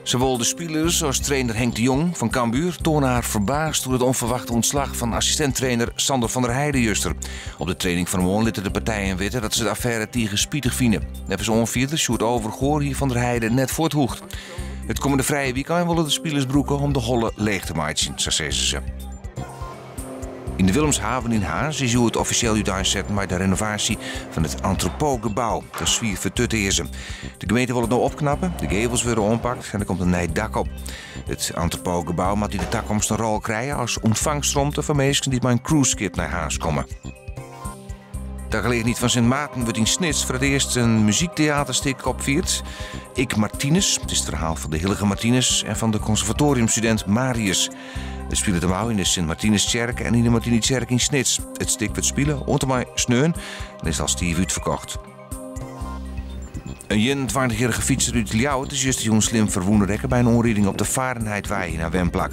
Zowel de spelers als trainer Henk de Jong van Cambuur tonen haar verbaasd door het onverwachte ontslag van assistenttrainer Sander van der Heijden juster. Op de training van Moon lieten de partijen weten dat ze de affaire tegen spietig vinden. Even zo'n onvierde Sjoerd Overgoor hier van der Heijden net voor het hoegt. Het komende vrije weekend willen de spelers broeken om de holle leeg te maken, zo zeggen ze. In de Willemshaven in Haas is het officieel uitgezet met de renovatie van het entrepotgebouw. Dat is 4 vertutten is. De gemeente wil het nou opknappen, de gevels worden ompakt en er komt een nieuw dak op. Het entrepotgebouw moet in de toekomst een rol krijgen als ontvangstruimte voor mensen die met een cruiseschip naar Haas komen. Ter gelegenheid van Sint Maarten wordt in Snits voor het eerst een muziektheaterstuk opgevierd. Ik Martinus, het is het verhaal van de Hillige Martinus en van de conservatoriumstudent Marius. Het speelt hem in de Sint-Martinuskerk en in de Martiniskerk in Snits. Het stuk wordt spelen, onder sneun en is al stief uitverkocht. Een 21-jarige fietser uit Ljouwert is juist jong slim verwonden bij een onreding op de Varenheidwei naar Wemplak.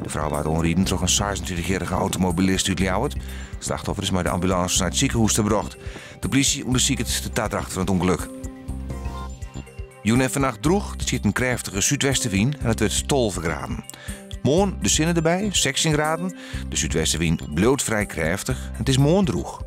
De vrouw uit onreden trok een 26-jarige automobilist uit Ljouwert. Het slachtoffer is met de ambulance naar het ziekenhuis gebracht. De politie onderzoekt de daad van het ongeluk. Joen en vannacht droeg, er zit een krachtige zuidwestenwind en het werd stol vergraven. Morgen de zinnen erbij, 16 graden. De zuidwestenwind bloot vrij krachtig en het is morgen droeg.